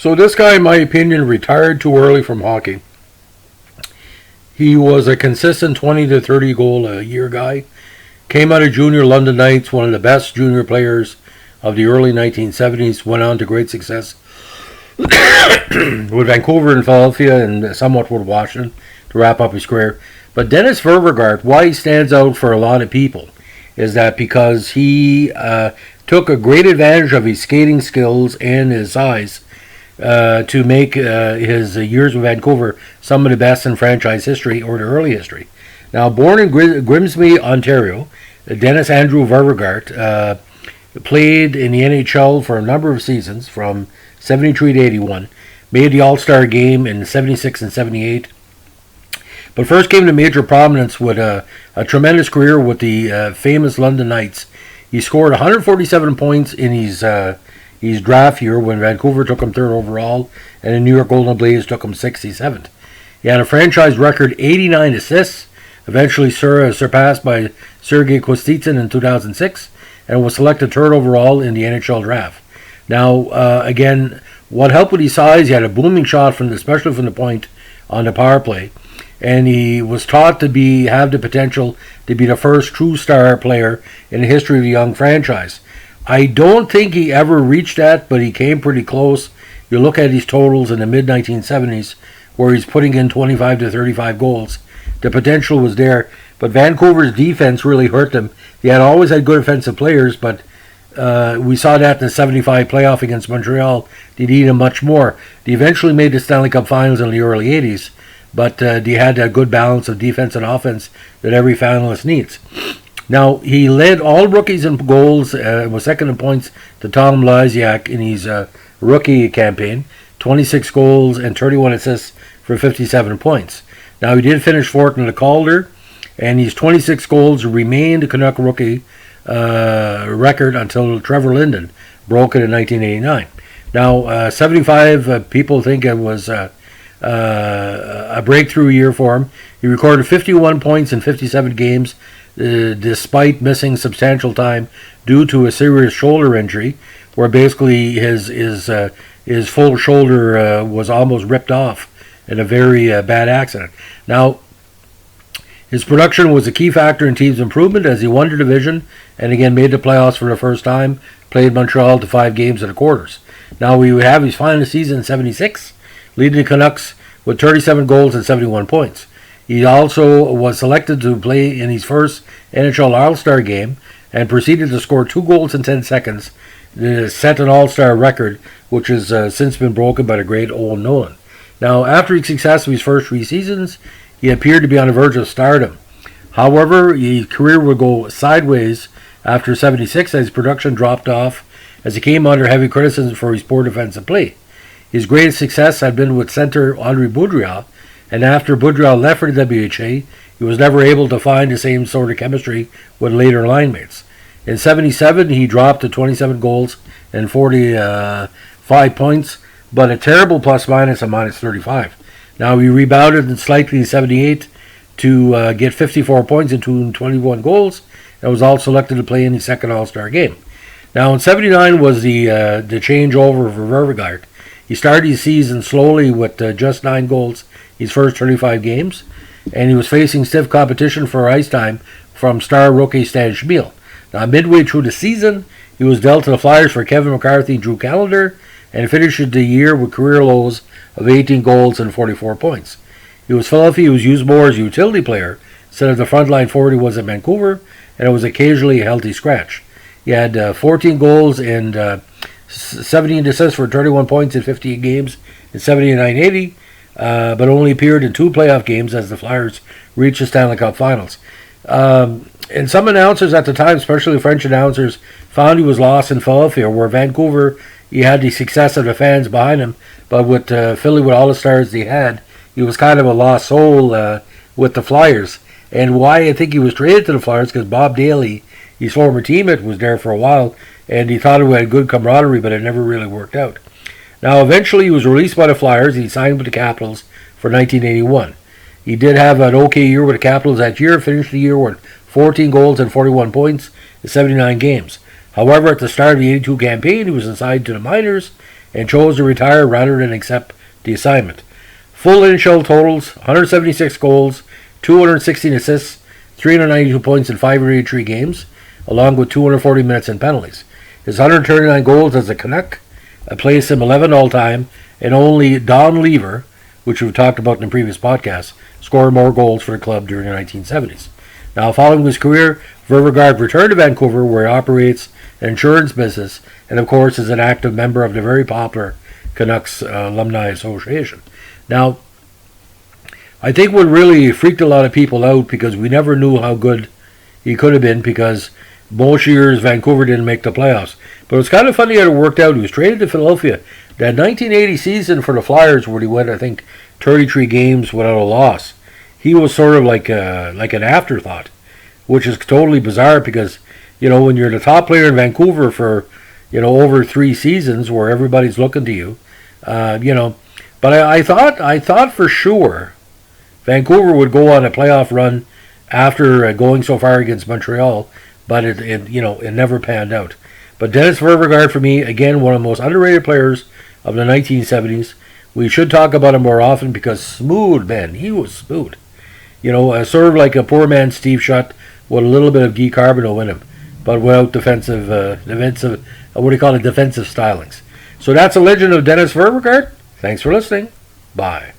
So this guy, in my opinion, retired too early from hockey. He was a consistent 20 to 30 goal a year guy. Came out of junior London Knights, one of the best junior players of the early 1970s. Went on to great success with Vancouver and Philadelphia and somewhat with Washington to wrap up his career. But Dennis Ververgaert, why he stands out for a lot of people, is that because he took a great advantage of his skating skills and his size to make his years with Vancouver some of the best in franchise history or the early history. Now, born in Grimsby, Ontario, Dennis Andrew Ververgaert played in the NHL for a number of seasons from 73 to 81, made the All-Star game in 76 and 78, but first came to major prominence with a tremendous career with the famous London Knights. He scored 147 points in his draft year when Vancouver took him third overall, and the New York Golden Blaze took him 67th. He had a franchise record 89 assists, eventually surpassed by Sergei Kostitsyn in 2006, and was selected third overall in the NHL draft. Now, again, what helped with his size, he had a booming shot especially from the point on the power play, and he was taught to have the potential to be the first true star player in the history of the young franchise. I don't think he ever reached that, but he came pretty close. You look at his totals in the mid-1970s, where he's putting in 25 to 35 goals. The potential was there, but Vancouver's defense really hurt them. They had always had good offensive players, but we saw that in the 75 playoff against Montreal. They needed him much more. They eventually made the Stanley Cup Finals in the early 80s, but they had that good balance of defense and offense that every finalist needs. Now, he led all rookies in goals, was second in points to Tom Lysiak in his rookie campaign, 26 goals and 31 assists for 57 points. Now, he did finish fourth in the Calder, and his 26 goals remained the Canuck rookie record until Trevor Linden broke it in 1989. Now, 75 people think it was a breakthrough year for him. He recorded 51 points in 57 games, despite missing substantial time due to a serious shoulder injury, where basically his full shoulder was almost ripped off in a very bad accident. Now, his production was a key factor in team's improvement as he won the division and again made the playoffs for the first time, played Montreal to 5 games in the quarters. Now we would have his final season in 76, leading the Canucks with 37 goals and 71 points. He also was selected to play in his first NHL All-Star game and proceeded to score 2 goals in 10 seconds, set an All-Star record, which has since been broken by the great Owen Nolan. Now, after his success of his first 3 seasons, he appeared to be on the verge of stardom. However, his career would go sideways after 76 as his production dropped off as he came under heavy criticism for his poor defensive play. His greatest success had been with center Andre Boudreau, and after Boudreau left for the WHA, he was never able to find the same sort of chemistry with later line-mates. In 77, he dropped to 27 goals and 45 points, but a terrible plus-minus of minus 35. Now, he rebounded slightly in 78 to get 54 points and 21 goals, and was also selected to play in the second All-Star game. Now, in 79 was the changeover for Ververgaert. He started his season slowly with just 9 goals his first 35 games, and he was facing stiff competition for ice time from star rookie Stan Schmiel. Now, midway through the season, he was dealt to the Flyers for Kevin McCarthy and Drew Callender, and finished the year with career lows of 18 goals and 44 points. He was used more as a utility player instead of the frontline forward he was at Vancouver, and it was occasionally a healthy scratch. He had 14 goals and 17 assists for 31 points in 15 games in 79-80, but only appeared in 2 playoff games as the Flyers reached the Stanley Cup Finals. And some announcers at the time, especially French announcers, found he was lost in Philadelphia, where Vancouver, he had the success of the fans behind him, but with Philly, with all the stars they had, he was kind of a lost soul with the Flyers. And why I think he was traded to the Flyers, because Bob Daly, his former teammate, was there for a while, and he thought he had good camaraderie, but it never really worked out. Now, eventually, he was released by the Flyers, and he signed with the Capitals for 1981. He did have an okay year with the Capitals that year, finished the year with 14 goals and 41 points in 79 games. However, at the start of the 82 campaign, he was assigned to the minors and chose to retire rather than accept the assignment. Full NHL totals: 176 goals, 216 assists, 392 points in 583 games, along with 240 minutes in penalties. His 139 goals as a Canuck placed him 11 all-time, and only Don Lever, which we've talked about in the previous podcast, scored more goals for the club during the 1970s. Now, following his career, Ververgaert returned to Vancouver, where he operates an insurance business and, of course, is an active member of the very popular Canucks Alumni Association. Now, I think what really freaked a lot of people out, because we never knew how good he could have been, because most years Vancouver didn't make the playoffs. But it was kind of funny how it worked out. He was traded to Philadelphia. That 1980 season for the Flyers, where he went, I think, 33 games without a loss, he was sort of like an afterthought, which is totally bizarre because, when you're the top player in Vancouver for, over 3 seasons where everybody's looking to you, But I thought for sure Vancouver would go on a playoff run after going so far against Montreal, but it never panned out. But Dennis Ververgaert, for me, again, one of the most underrated players of the 1970s. We should talk about him more often because smooth, man. He was smooth. Sort of like a poor man Steve Shutt with a little bit of Guy Carbonneau in him, but without defensive stylings. So that's a legend of Dennis Ververgaert. Thanks for listening. Bye.